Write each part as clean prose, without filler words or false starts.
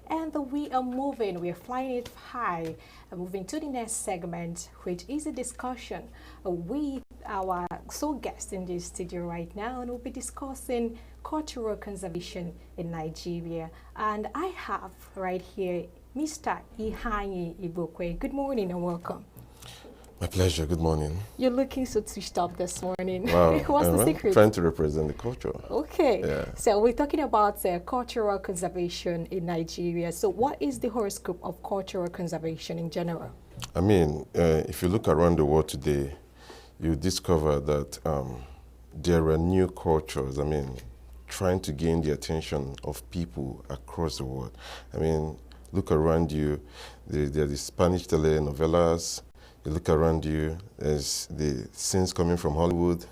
And we are moving, we are flying it high, moving to the next segment, which is a discussion with our sole guest in the studio right now, and we'll be discussing cultural conservation in Nigeria. And I have right here Mr. Iheanyi Igboko. Good morning and welcome. My pleasure. Good morning. You're looking so switched up this morning. Wow. What's the secret? Trying to represent the culture. Okay. Yeah. So we're talking about cultural conservation in Nigeria. So what is the horoscope of cultural conservation in general? I mean, if you look around the world today, you discover that there are new cultures, I mean, trying to gain the attention of people across the world. I mean, look around you, there are the Spanish telenovelas. You look around you, there's the scenes coming from Hollywood,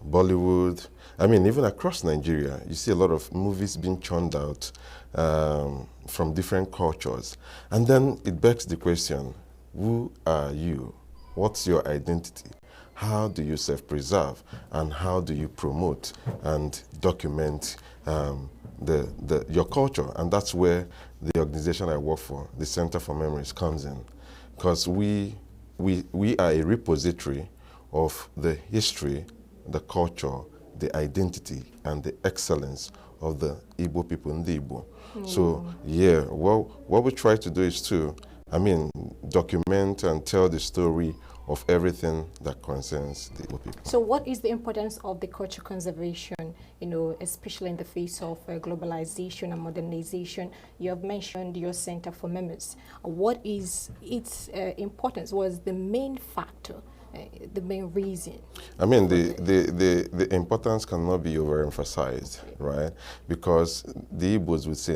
Bollywood. I mean, even across Nigeria, you see a lot of movies being churned out from different cultures. And then it begs the question, who are you? What's your identity? How do you self-preserve? And how do you promote and document your culture? And that's where the organization I work for, the Center for Memories, comes in. Because we are a repository of the history, the culture, the identity, and the excellence of the Igbo people in the Igbo. So, yeah, well, what we try to do is to, document and tell the story of everything that concerns the Igbo people. So what is the importance of the culture conservation, especially in the face of globalization and modernization? You have mentioned your Center for Memories. What is its importance? What is the main factor, the main reason? I mean, the importance cannot be overemphasized, right? Because the Igbos would say,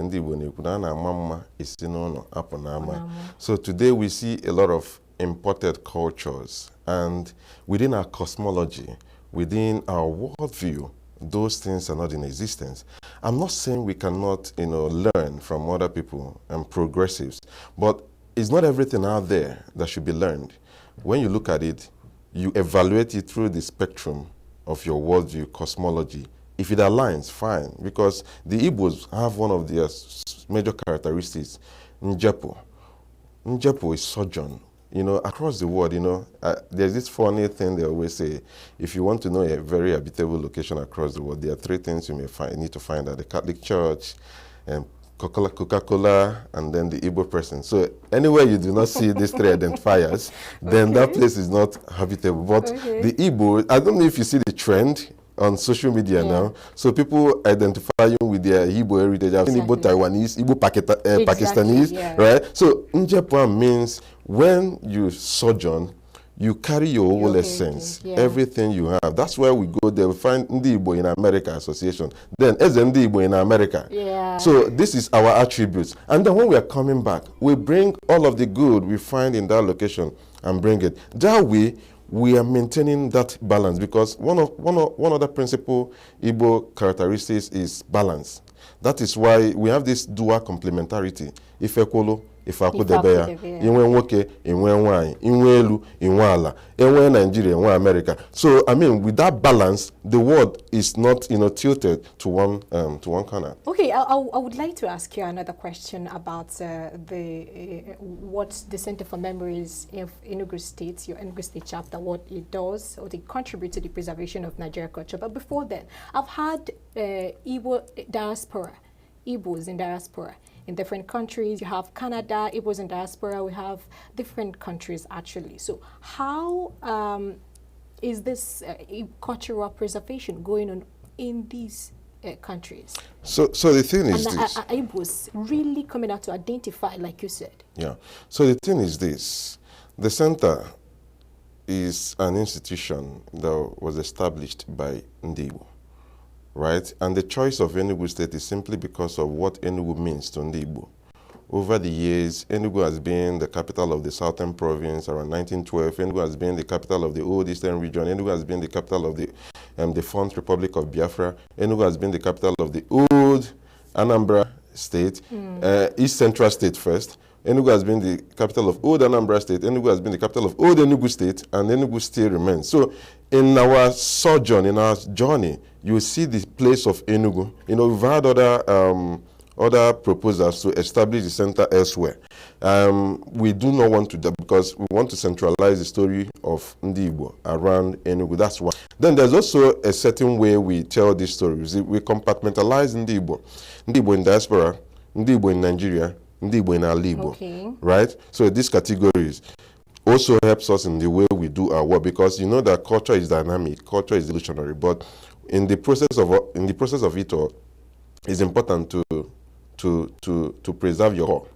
so today we see a lot of imported cultures, and within our cosmology, within our worldview, those things are not in existence. I'm not saying we cannot, learn from other people and progressives, but it's not everything out there that should be learned. When you look at it, you evaluate it through the spectrum of your worldview, cosmology. If it aligns, fine, because the Igbos have one of their major characteristics, Njepo. Njepo is sojourn. Across the world, there's this funny thing they always say. If you want to know a very habitable location across the world, there are three things you need to find at the Catholic Church, and Coca-Cola, and then the Igbo person. So anywhere you do not see these three identifiers, then that place is not habitable. But the Igbo, I don't know if you see the trend on social media now. So people identify you with their Igbo heritage. I've seen Igbo Taiwanese, Igbo Pakistanese, right? So Njepa means when you sojourn, you carry your whole essence, everything you have. That's where we go there. We find Ndi Igbo in America Association. Then as Ndi Igbo in America. Yeah. So this is our attributes. And then when we are coming back, we bring all of the good we find in that location and bring it. That way, we are maintaining that balance, because one other principal Igbo characteristics is balance. That is why we have this dual complementarity. Ifekolo, Ifakudebeya, Inwe Nwoke, Inwe Nwanyi, Inwe Elu, Inwe Ala, Inwe Nigeria, Inwe America. So with that balance, the world is not tilted to one corner. Okay, I would like to ask you another question about what the Center for Memories of Enugu State, your Enugu State chapter, what it does, or it contributes to the preservation of Nigerian culture. But before that, I've had Igbo diaspora, Igbos in diaspora. In different countries, you have Canada, Igbos in diaspora, we have different countries actually. So how is this cultural preservation going on in these countries? So the thing is this. Are Igbos really coming out to identify, like you said? Yeah. So the thing is this. The center is an institution that was established by Ndibo. Right? And the choice of Enugu State is simply because of what Enugu means to Ndibo. Over the years, Enugu has been the capital of the Southern Province around 1912. Enugu has been the capital of the old Eastern region. Enugu has been the capital of the Font Republic of Biafra. Enugu has been the capital of the old Anambra State, East Central State first. Enugu has been the capital of old Anambra State. Enugu has been the capital of old Enugu State, and Enugu still remains. So in our sojourn, in our journey, you see the place of Enugu. We've had other proposals to establish the center elsewhere. We do not want to do that because we want to centralize the story of Ndi Igbo around Enugu. That's one. Then there's also a certain way we tell these stories. We compartmentalize Ndi Igbo in diaspora, Ndi Igbo in Nigeria, Ndi Igbo in Ala Igbo. Okay. Right? So these categories also helps us in the way we do our work, because you know that culture is dynamic, culture is evolutionary, but in the process of it all, it's important to preserve your core.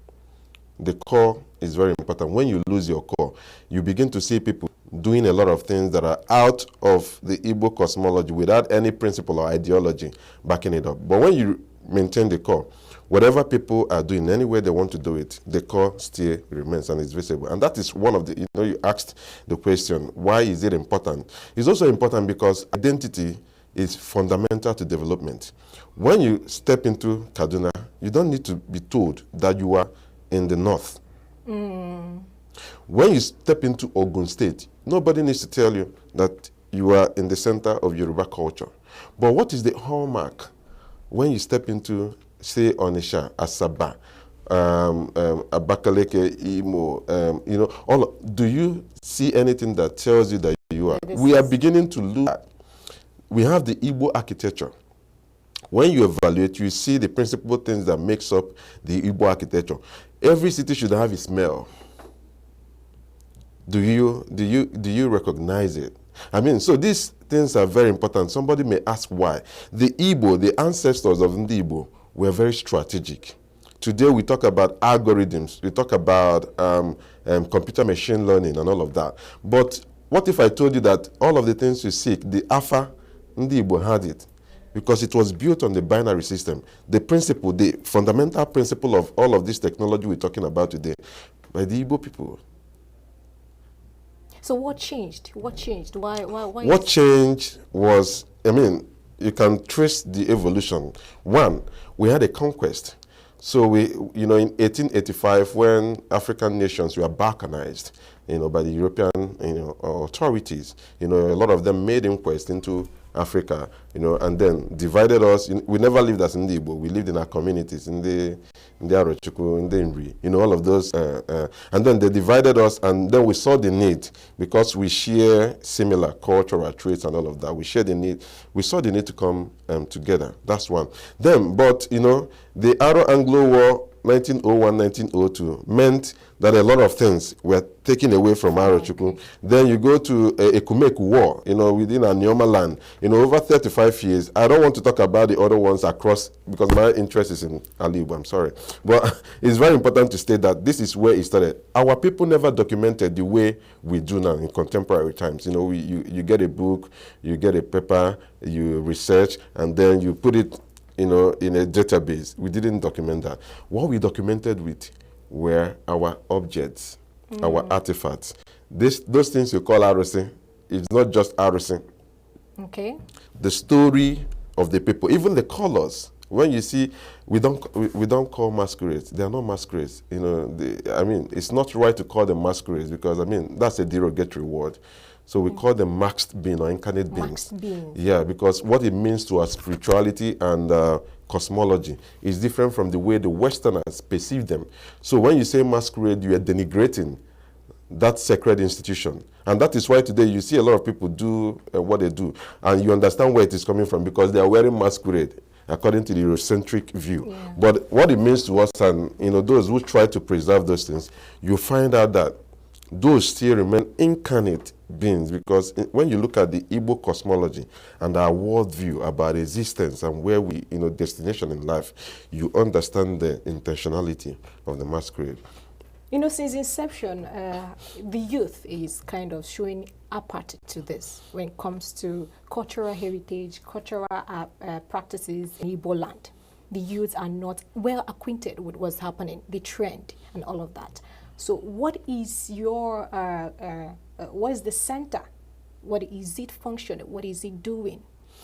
The core is very important. When you lose your core, you begin to see people doing a lot of things that are out of the Igbo cosmology without any principle or ideology backing it up. But when you maintain the core, whatever people are doing, any way they want to do it, the core still remains and is visible. And that is one of the, you asked the question, why is it important? It's also important because identity is fundamental to development. When you step into Kaduna, you don't need to be told that you are in the north. When you step into Ogun State, nobody needs to tell you that you are in the center of Yoruba culture. But what is the hallmark when you step into, say, Onitsha, Asaba, Abakaleke, Imo, do you see anything that tells you that you are? We are beginning to lose. We have the Igbo architecture. When you evaluate, you see the principal things that makes up the Igbo architecture. Every city should have a smell. Do you recognize it? I mean, so these things are very important. Somebody may ask why. The Igbo, the ancestors of Ndi Igbo, were very strategic. Today we talk about algorithms, we talk about computer machine learning and all of that. But what if I told you that all of the things you seek, the Alpha, Ndi Igbo had it? Because it was built on the binary system. The principle, the fundamental principle of all of this technology we're talking about today, by the Igbo people. So what changed? What changed? Why what changed was, I mean, you can trace the evolution. One, we had a conquest. So we, in 1885, when African nations were balkanized, by the European, authorities, a lot of them made inquest into Africa, and then divided us. We never lived as Ndi Igbo. We lived in our communities, in the Arochukwu, in the Nri, all of those. And then they divided us, and then we saw the need, because we share similar cultural traits and all of that. We share the need. We saw the need to come together. That's one. Then, but, the Anglo War, 1901, 1902, meant that a lot of things were taken away from Arochukwu. Then you go to a Ekumeku War, within Anioma land, over 35 years. I don't want to talk about the other ones across, because my interest is in Ali Igbo, I'm sorry. But it's very important to state that this is where it started. Our people never documented the way we do now in contemporary times. You get a book, you get a paper, you research, and then you put it in a database. We didn't document that. What we documented with were our objects, our artifacts. Those things you call ROC, it's not just ROC. Okay. The story of the people, even the colors. When you see, we don't call masquerades. They are not masquerades. It's not right to call them masquerades, because that's a derogatory word. So we call them maxed beings or incarnate beings. Maxed beings. Yeah, because what it means to our spirituality and cosmology is different from the way the Westerners perceive them. So when you say masquerade, you are denigrating that sacred institution. And that is why today you see a lot of people do what they do. And you understand where it is coming from, because they are wearing masquerade according to the Eurocentric view. Yeah. But what it means to us, and those who try to preserve those things, you find out that those still remain incarnate beings, because when you look at the Igbo cosmology and our worldview about existence and where we, destination in life, you understand the intentionality of the masquerade. Since inception, the youth is kind of showing apart to this when it comes to cultural heritage, cultural practices in Igbo land. The youth are not well acquainted with what's happening, the trend and all of that. So what is your, what is the center? What is it functioning? What is it doing,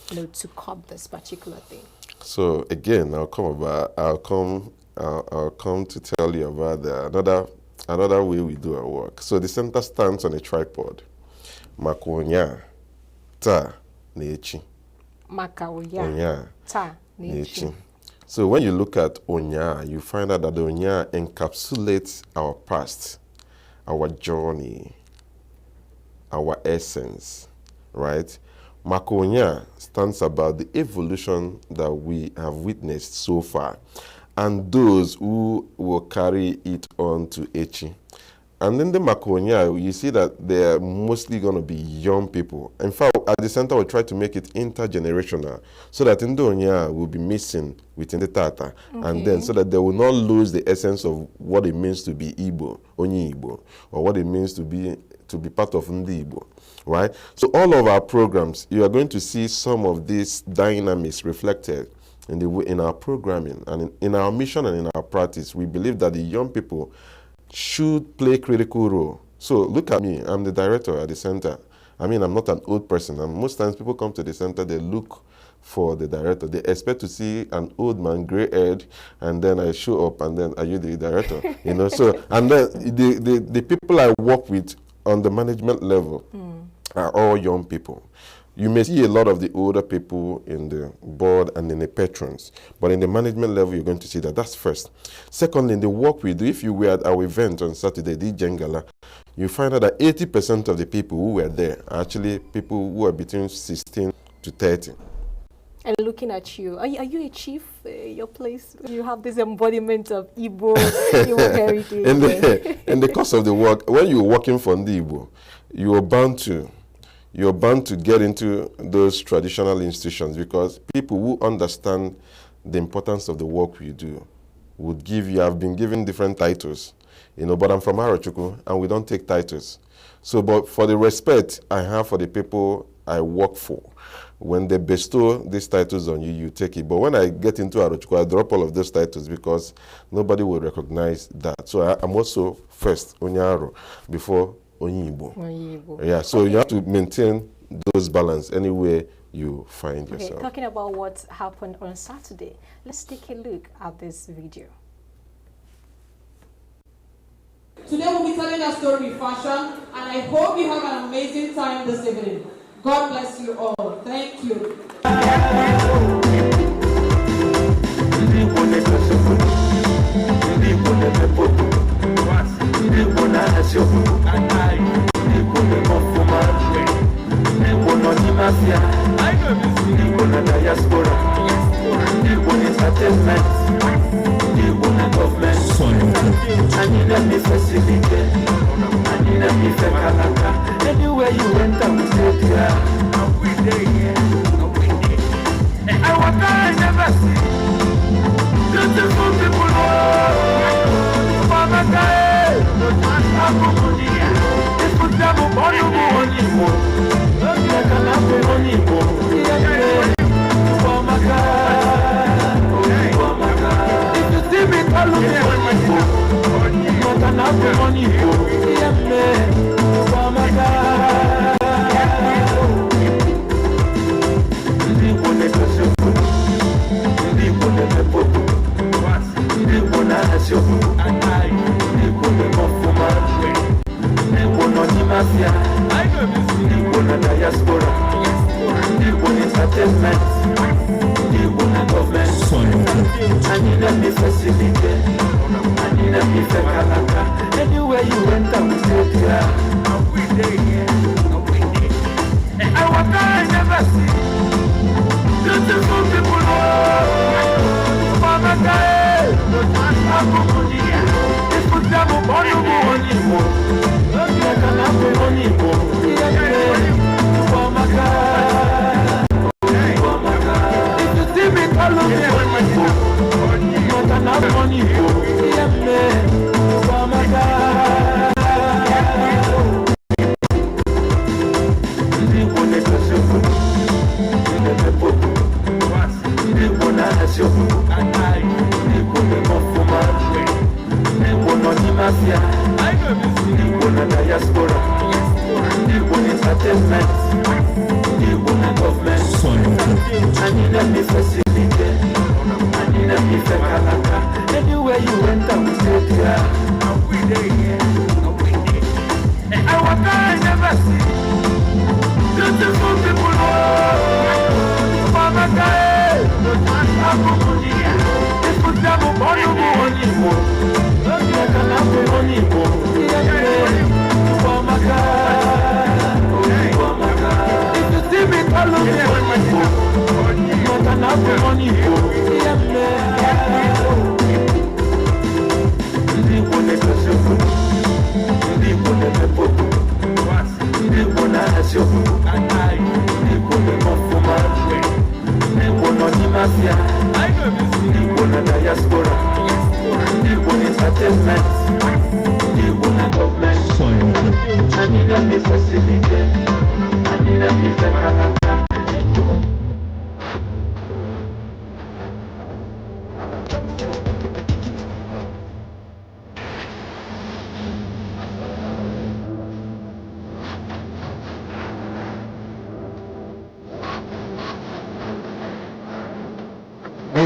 to curb this particular thing? So again, I'll come to tell you about another way we do our work. So the center stands on a tripod. Makonya, ta, nechi. Makonya, ta, nechi. So when you look at Onya, you find out that the Onya encapsulates our past, our journey, our essence, right? Makonya stands about the evolution that we have witnessed so far and those who will carry it on to Echi. And then the Makonya, you see that they're mostly going to be young people. In fact, at the center, we'll try to make it intergenerational so that Indonya will be missing within the Tata. Okay. And then so that they will not lose the essence of what it means to be Igbo, Onyi Igbo, or what it means to be part of Ndi Igbo, right? So all of our programs, you are going to see some of these dynamics reflected in our programming and in our mission and in our practice. We believe that the young people should play a critical role. So look at me, I'm the director at the center. I mean, I'm not an old person, and most times people come to the center, they look for the director. They expect to see an old man, gray-haired, and then I show up, and then, are you the director? You know, so, and then the people I work with on the management level are all young people. You may see a lot of the older people in the board and in the patrons, but in the management level, you're going to see that. That's first. Secondly, in the work we do, if you were at our event on Saturday, the Jengala, you find out that 80% of the people who were there are actually people who are between 16 to 30. And looking at you, are you a chief? Your place, you have this embodiment of Igbo, Igbo heritage. In the course of the work, when you're working for Ndi Igbo, you're bound to get into those traditional institutions because people who understand the importance of the work we do would give you, I've been given different titles, you know, but I'm from Arochukwu and we don't take titles. So, but for the respect I have for the people I work for, when they bestow these titles on you, you take it. But when I get into Arochukwu, I drop all of those titles because nobody will recognize that. So I'm also first Onyaro before Onyibo. Yeah, so you have to maintain those balance anywhere you find yourself. Talking about what happened on Saturday, let's take a look at this video. Today we'll be telling a story in fashion, and I hope you have an amazing time this evening. God bless you all. Thank you. Anywhere you went, I will stay there. I want I never see beautiful people. Mama guy, if you never born you anymore, I can have anymore. Mama guy, if you see me, call me anymore. I can have money. Mama guy. Anywhere you went, I will stay there. I want I never see beautiful people. Mama guy, if you never born you anymore, I can have money. Mama guy, if you see me, call me anymore. I can have money. Mama guy. Anywhere you went, I will stay there. I want I never see beautiful people. Mama guy,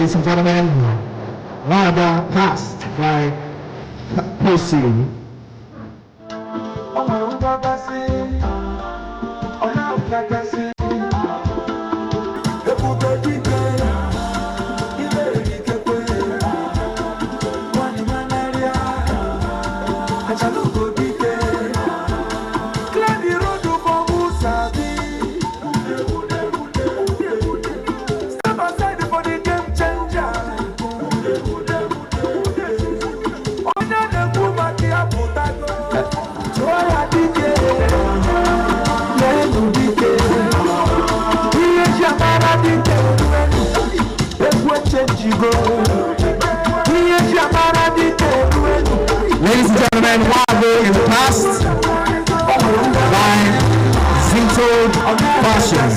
ladies and gentlemen, rather passed by Pussy. Ladies and gentlemen, Wavo is passed by Zito Fashion.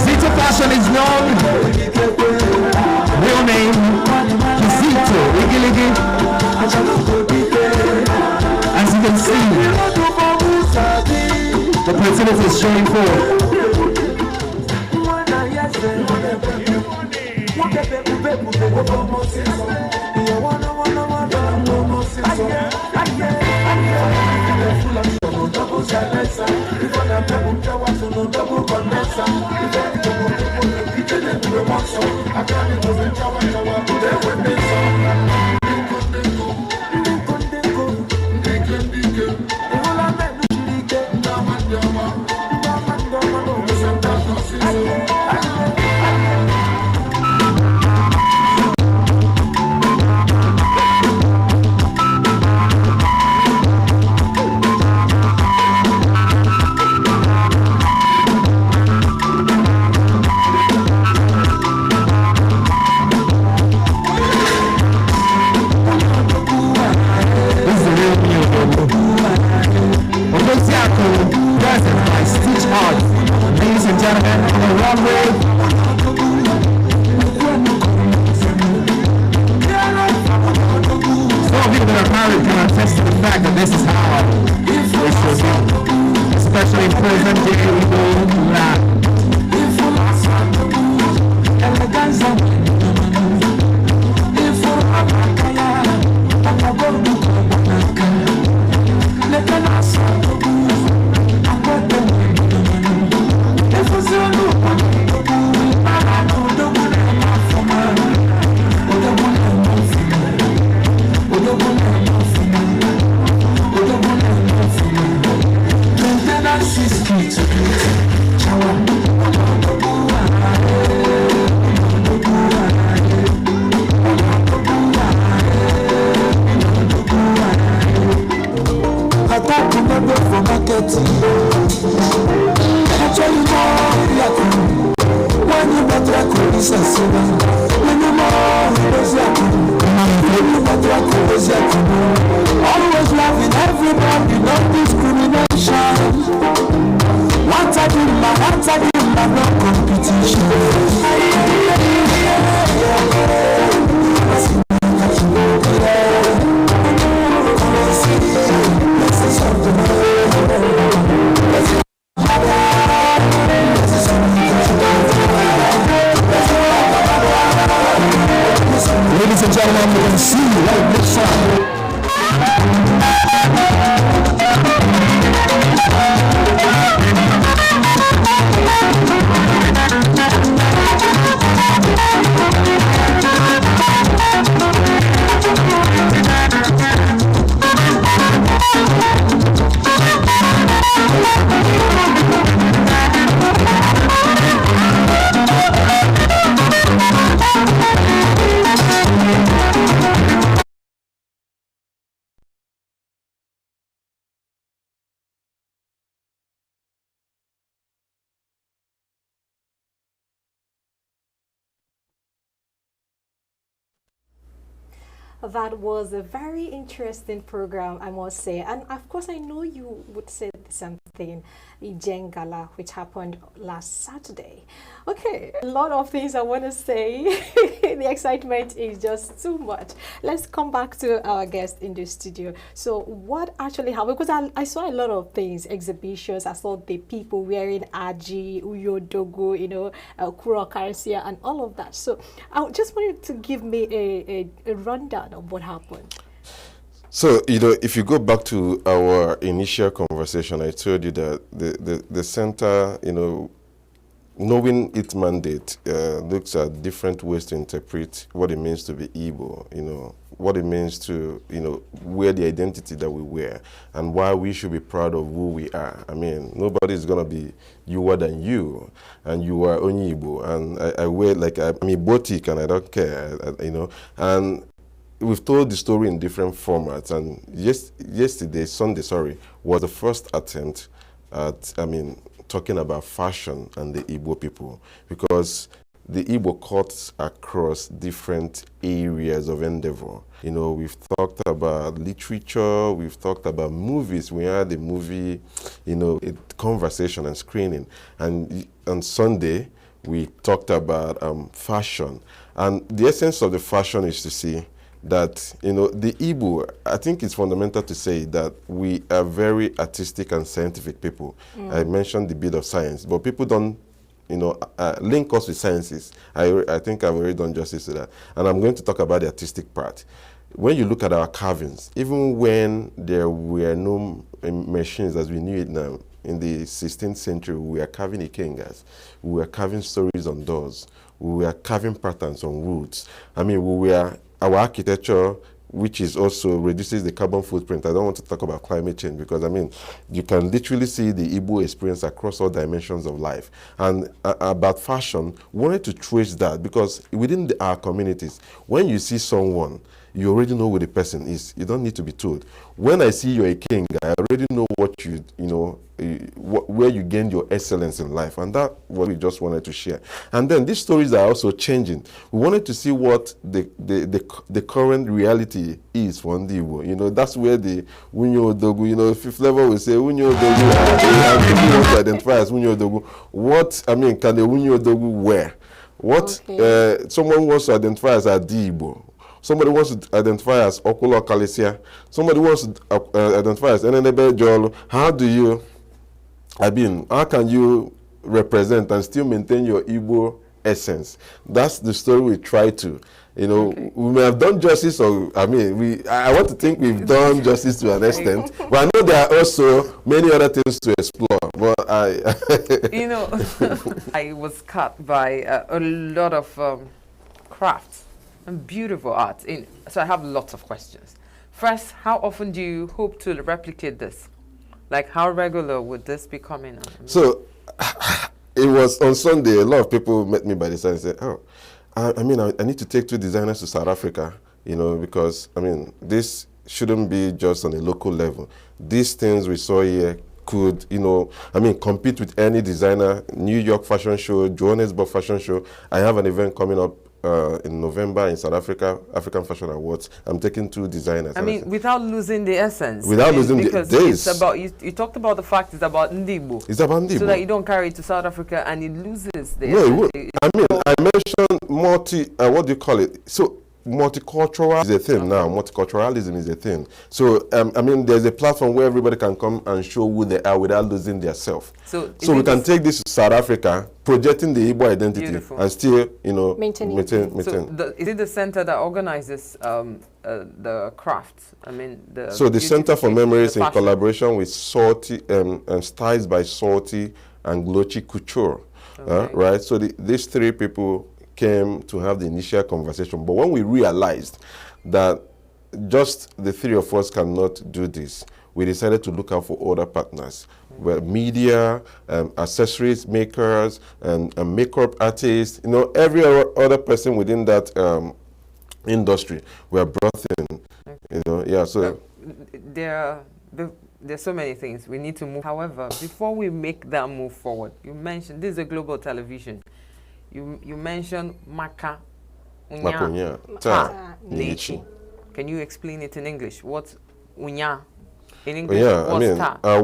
Zito Fashion is known, real name, Zito Igiligi. As you can see, the president is showing forth. Ladies and gentlemen, on the runway, some of you that are married can attest to the fact that this is how it should be, especially in present day Igbo land. Always loving everybody, no discrimination. One time in my no competition. Ladies and gentlemen, you can see right this side. That was a very interesting program, I must say. And of course, I know you would say the same thing, Ijengala, which happened last Saturday. Okay, a lot of things I want to say. The excitement is just too much. Let's come back to our guest in the studio. So what actually happened? Because I saw a lot of things, exhibitions. I saw the people wearing Aji, Uyodogo, Kuro Karisia, and all of that. So I just wanted to give me a rundown of what happened. So, if you go back to our initial conversation, I told you that the center, knowing its mandate, looks at different ways to interpret what it means to be Igbo, what it means to, wear the identity that we wear, and why we should be proud of who we are. I mean, nobody is going to be newer than you, and you are only Igbo, and I wear, like, I'm Igbotic, and I don't care, and we've told the story in different formats, and Sunday, was the first attempt at, talking about fashion and the Igbo people, because the Igbo cuts across different areas of endeavor. We've talked about literature, we've talked about movies. We had a movie, conversation and screening, and on Sunday, we talked about fashion, and the essence of the fashion is to see that, the Igbo, I think it's fundamental to say that we are very artistic and scientific people. I mentioned the bit of science, but people don't, link us with sciences. I think I've already done justice to that. And I'm going to talk about the artistic part. When you look at our carvings, even when there were no machines as we knew it now, in the 16th century, we were carving ikengas, we were carving stories on doors, we were carving patterns on woods. Our architecture, which is also reduces the carbon footprint. I don't want to talk about climate change because, you can literally see the Igbo experience across all dimensions of life. And about fashion, we wanted to trace that because within our communities, when you see someone, you already know who the person is. You don't need to be told. When I see you're a king, I already know what where you gained your excellence in life. And that's what we just wanted to share. And then these stories are also changing. We wanted to see what the current reality is for Ndibo. That's where the Unyo Odogu, fifth level will say Unyo Odogu, and people want to identify as Unyo Odogu. What, can the Unyo Odogu wear? What, someone wants to identify as Adibo. Somebody wants to identify as Okulo Kalisia. Somebody wants to identify as Enenebe Jolo. How can you represent and still maintain your Igbo essence? That's the story we try to. We may have done justice, or I want to think we've done justice to an extent. But I know there are also many other things to explore. But I was caught by a lot of crafts and beautiful art. So I have lots of questions. First, how often do you hope to replicate this? Like, how regular would this be coming? So, it was on Sunday. A lot of people met me by the side and said, "Oh, I need to take 2 designers to South Africa, because this shouldn't be just on a local level. These things we saw here could, compete with any designer. New York Fashion Show, Johannesburg Fashion Show. I have an event coming up in November in South Africa, African Fashion Awards. I'm taking 2 designers. Without losing the essence. Without losing because it's about, you talked about the fact it's about Ndibo. It's about Ndibo. So that you don't carry it to South Africa and it loses the essence. It I mentioned what do you call it? So multicultural is a thing now. Multiculturalism is a thing. So, there's a platform where everybody can come and show who they are without losing their self. So we can take this to South Africa, projecting the Igbo identity, and still, maintain. So is it the center that organizes the crafts? So the Center for Memories in collaboration with Salty and Styles by Salty and Glochi Couture, right? So these 3 people came to have the initial conversation. But when we realized that just the 3 of us cannot do this, we decided to look out for other partners, where media, accessories makers, and makeup artists, every other person within that industry were brought in. So there's so many things we need to move. However, before we make that move forward, you mentioned this is a global television. You mentioned Maka Unya Ta Nechi. Can you explain it in English? What's Unya? In English, Yeah, I what's mean, ta? our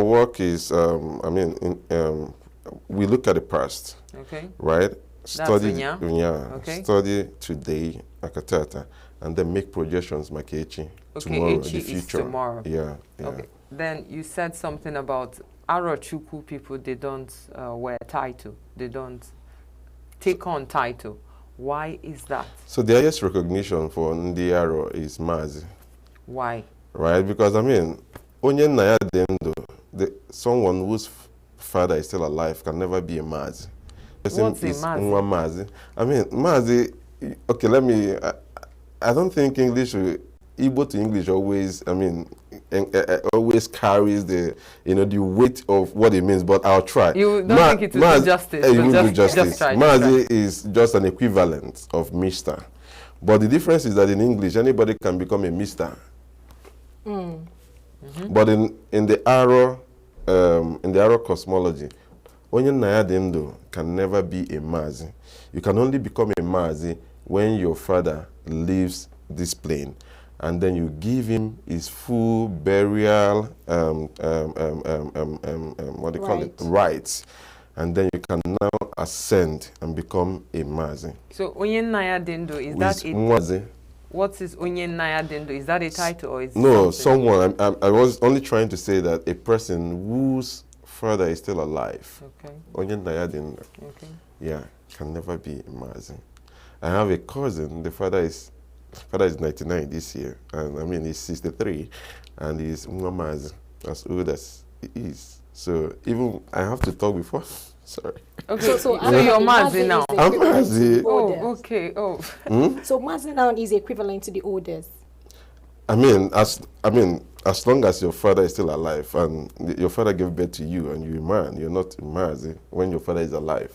work is, we look at the past, Okay. right? Study, unya. yeah, Okay. study today, akatata, and then make projections, makechi, Okay, tomorrow, Echi the is future. tomorrow. Yeah, yeah. Okay. Then you said something about Arochukwu people, they don't wear title. They don't take on title. Why is that? So the highest recognition for Ndiaro is Mazi, Why? right? Because I mean, onye nna ya dị ndụ, someone whose father is still alive can never be a Mazi. What's a Mazi? Nwa Mazi. I mean, Mazi, okay, I don't think English, Igbo to English always, I mean, always carries the, the weight of what it means, but I'll try. You don't think it will do justice? It won't do justice. Just try, Mazi is just an equivalent of Mister. But the difference is that in English, anybody can become a Mister. But in the Aro cosmology, onye nna ya dị ndụ can never be a Mazi. You can only become a Mazi when your father leaves this plane, and then you give him his full burial, what do you call it, rights, and then you can now ascend and become a Mazi. So onye nna ya dị ndụ, is that it? Mazi. What is onye nna ya dị ndụ? Is that a title or is it No, something? someone. I was only trying to say that a person whose father is still alive, Okay. onye nna ya dị ndụ, Okay. yeah, can never be a Mazi. I have a cousin. The father is 99 this year, and I mean he's 63, and he's Mazi, as old as he is. So even I have to talk before. Sorry. Okay. So Mazi you're Mazi now. I'm Mazi. Oh, okay. Oh. So Mazi now is equivalent to the oldest. I mean, as long as your father is still alive and your father gave birth to you and you're a man, you're not a Mazi when your father is alive.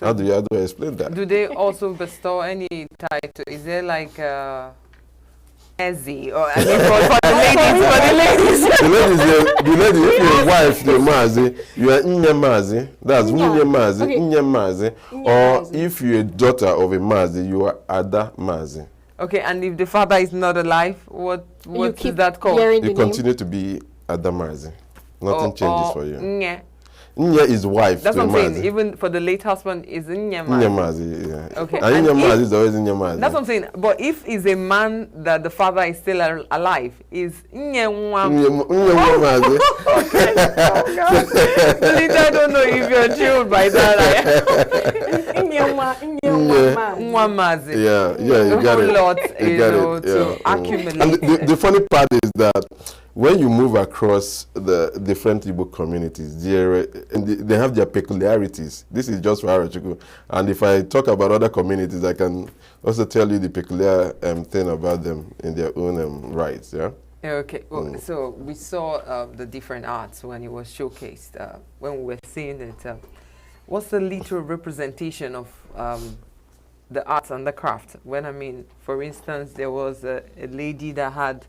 How do I explain that? Do they also bestow any title? Is there like Ezzy or I mean for the ladies, The lady, if you're a wife, you're Mazi, you are Nye Mazi, that's Nye Mazi, Okay. Nye Mazi, or if you're a daughter of a Mazi, you are Ada Mazi. Okay, and if the father is not alive, what is that called? You continue to be Ada Mazi. Nothing changes for you. Nye. Nye is wife That's to what I'm saying. Mazi. Even for the late husband, is Nye Nye Mazi. Mazi, yeah. Okay, And and Nye if- Mazi is always Nye Mazi. That's what I'm saying. But if is a man that the father is still alive, is Nye Nwa. Nye Mazi. Lita, I don't know if you're chilled by that. Nwa Mazi. Yeah, you got it. Lot, You got it. to Yeah. accumulate. And the funny part is that when you move across the different Igbo communities, they have their peculiarities. This is just for Arochukwu. And if I talk about other communities, I can also tell you the peculiar thing about them in their own rights. Yeah. Okay, well, so we saw the different arts when it was showcased, when we were seeing it. What's the literal representation of the arts and the craft? When, I mean, for instance, there was a lady that had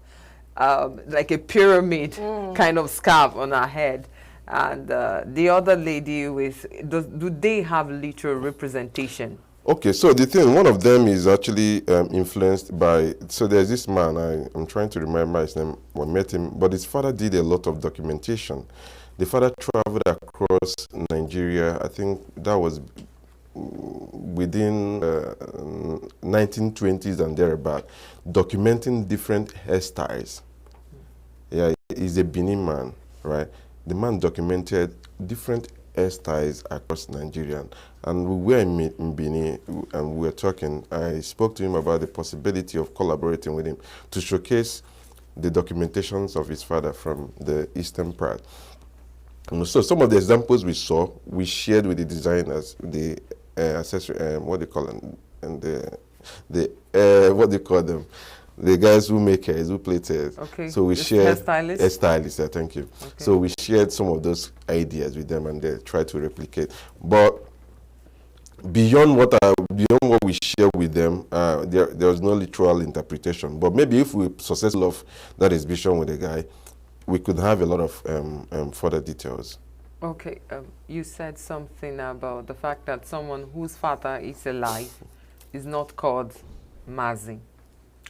like a pyramid kind of scarf on her head, and the other lady with, do they have literal representation? Okay, so the thing, one of them is actually influenced by, so there's this man, I'm trying to remember his name, I met him, but his father did a lot of documentation. The father traveled across Nigeria, I think that was within 1920s and thereabout, documenting different hairstyles. Yeah, he's a Benin man, right? The man documented different hairstyles across Nigeria. And we were in Benin and we were talking. I spoke to him about the possibility of collaborating with him to showcase the documentations of his father from the eastern part. And so some of the examples we saw, we shared with the designers, the accessory, what do you call them, and what do you call them? The guys who make hairs, who plait hairs. Okay. So we The shared hairstylists? hairstylists, yeah, thank you. Okay. So we shared some of those ideas with them and they tried to replicate. But beyond what we share with them, there was no literal interpretation. But maybe if we successful of that exhibition with the guy, we could have a lot of further details. Okay, you said something about the fact that someone whose father is alive is not called Mazi.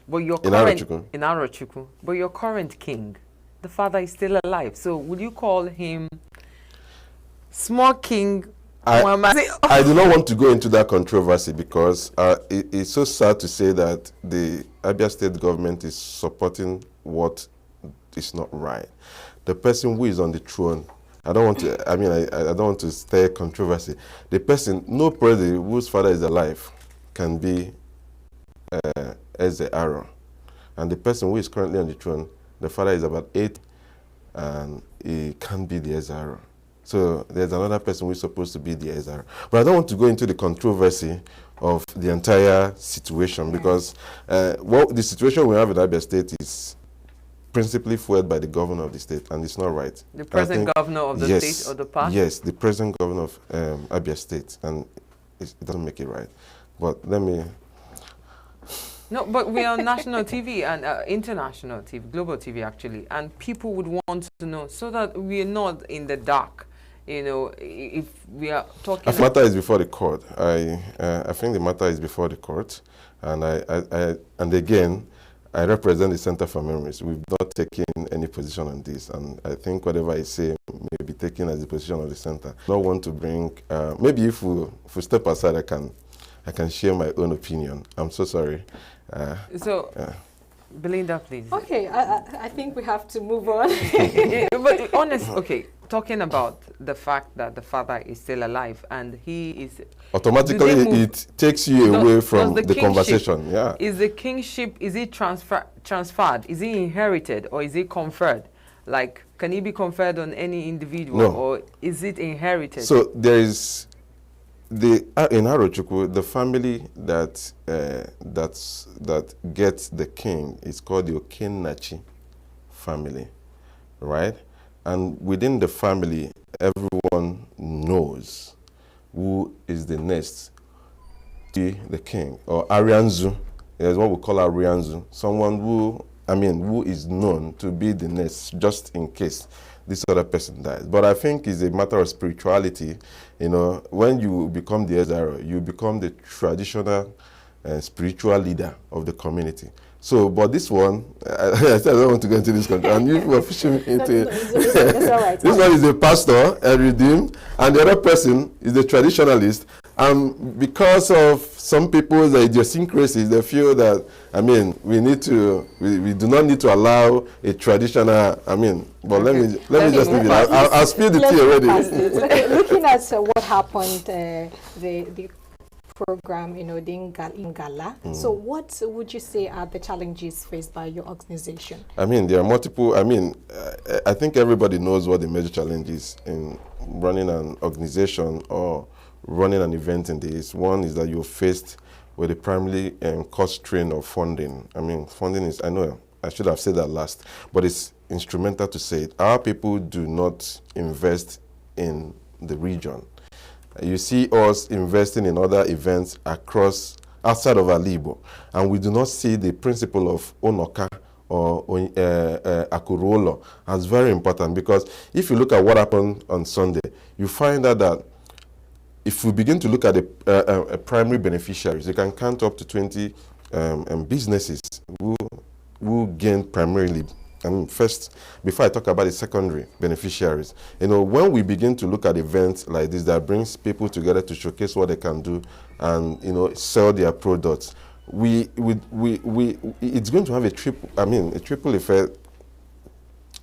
But your current, Arochukwu. in Arochukwu, but your current king, the father is still alive. So would you call him small king? I do not want to go into that controversy because it's so sad to say that the Abia State government is supporting what is not right. The person who is on the throne, I don't want to, I mean, I don't want to stir controversy. The person, no president whose father is alive can be Eze Aaron. And the person who is currently on the throne, the father is about 8, and he can't be the Eze Aaron. So there's another person who is supposed to be the Eze Aaron. But I don't want to go into the controversy of the entire situation because the situation we have in Abia State is principally fueled by the governor of the state, and it's not right. The present governor of the state or the past? Yes, the present governor of Abia State, and it doesn't make it right. But let me... No, but we are on national TV and international TV, global TV actually, and people would want to know so that we're not in the dark. You know, if we are talking... The matter is before the court. I think the matter is before the court, and and again, I represent the Center for Memories. We've not taken any position on this, and I think whatever I say may be taken as the position of the center. I don't want to bring. Maybe if we step aside, I can share my own opinion. I'm so sorry. Belinda, please. Okay, I think we have to move on. But honest, okay, talking about the fact that the father is still alive and he is... Automatically, it takes you away from the conversation. Yeah. Is the kingship, is it transferred? Is it inherited or is it conferred? Like, can it be conferred on any individual? No. Or is it inherited? So there is... in Arochukwu, the family that gets the king is called the Okennachi family, right? And within the family, everyone knows who is the next to be the king, or Arianzu. Is what we call Arianzu, someone who is known to be the next, just in case this other person dies. But I think it's a matter of spirituality. You know, when you become the Ezra, you become the traditional spiritual leader of the community. So, but this one, I said I don't want to go into this country, and you were pushing me into it. That's all right. This one is a pastor, a redeemed, and the other person is the traditionalist. And because of some people's idiosyncrasies, they feel that, I mean, we do not need to allow a traditional, I mean, but let me just leave it. I'll spill the tea already. Looking at what happened, the program, you know, the Ingala. So what would you say are the challenges faced by your organization? I mean, there are multiple. I mean, I think everybody knows what the major challenge is in running an organization or running an event in this. One is that you're faced with a primary cost strain of funding. I mean, funding is, I know I should have said that last, but it's instrumental to say it. Our people do not invest in the region. You see us investing in other events outside of Alibo, and we do not see the principle of Onoka or Akurolo as very important, because if you look at what happened on Sunday, you find out that if we begin to look at the primary beneficiaries, you can count up to 20 businesses who gain primarily. I mean, first, before I talk about the secondary beneficiaries, you know, when we begin to look at events like this that brings people together to showcase what they can do and, you know, sell their products, it's going to have a triple effect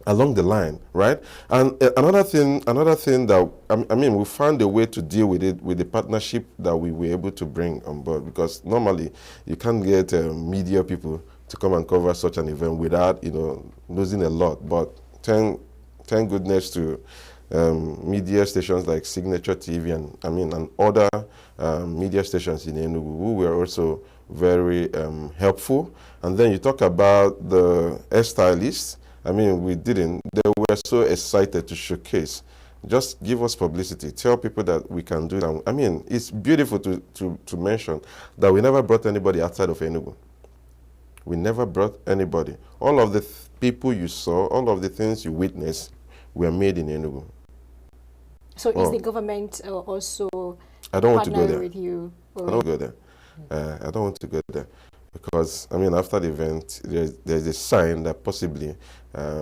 along the line, right? And another thing that, I mean, we found a way to deal with it with the partnership that we were able to bring on board, because normally you can't get media people to come and cover such an event without, you know, losing a lot. But thank goodness to media stations like Signature TV and other media stations in Enugu who were also very helpful. And then you talk about the hairstylists. I mean, they were so excited to showcase. Just give us publicity. Tell people that we can do that. I mean, it's beautiful to mention that we never brought anybody outside of Enugu. We never brought anybody. All of the people you saw, all of the things you witnessed were made in Enugu. So is the government also I don't want to go partnering there. with you? I don't go there. I don't want to go there. because I mean, after the event, there's a sign that possibly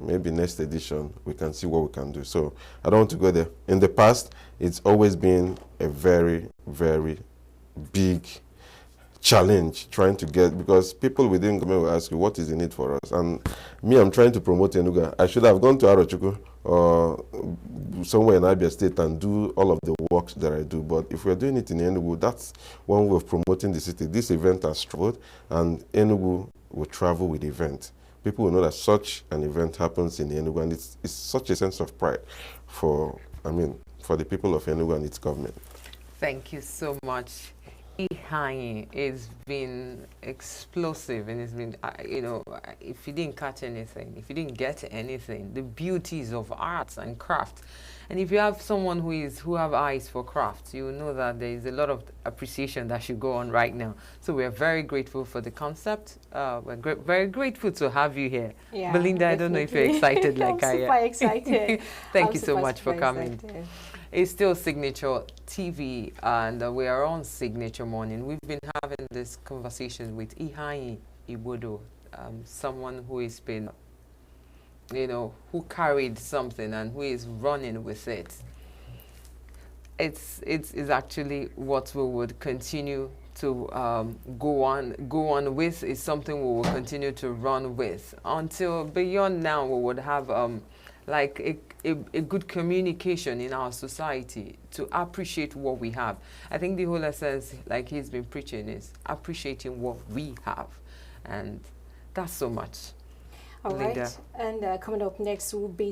maybe next edition we can see what we can do. So I don't want to go there. In the past, it's always been a very, very big challenge trying to get, because people within government will ask you, what is in it for us? And me, I'm trying to promote Enugu. I should have gone to Arochukwu or somewhere in Abia State and do all of the work that I do. But if we're doing it in Enugu, that's one way of promoting the city. This event has traveled, and Enugu will travel with the event. People will know that such an event happens in Enugu, and it's such a sense of pride for, I mean, for the people of Enugu and its government. Thank you so much. Iheanyi, it's been explosive, and it's been, you know, if you didn't catch anything, if you didn't get anything, the beauties of arts and craft. And if you have someone who have eyes for crafts, you know that there is a lot of appreciation that should go on right now. So we're very grateful for the concept. We're very grateful to have you here. Yeah, Belinda, I don't know if you're excited like I am. I'm super excited. Thank you so much for coming. It's still Signature TV, and we are on Signature Morning. We've been having this conversation with Iheanyi Igboko, someone who has been, you know, who carried something and who is running with it. It's actually what we would continue to go on with. Is something we will continue to run with until beyond now. We would have like a good communication in our society to appreciate what we have. I think the whole essence, like he's been preaching, is appreciating what we have, and that's so much. All right, and coming up next will be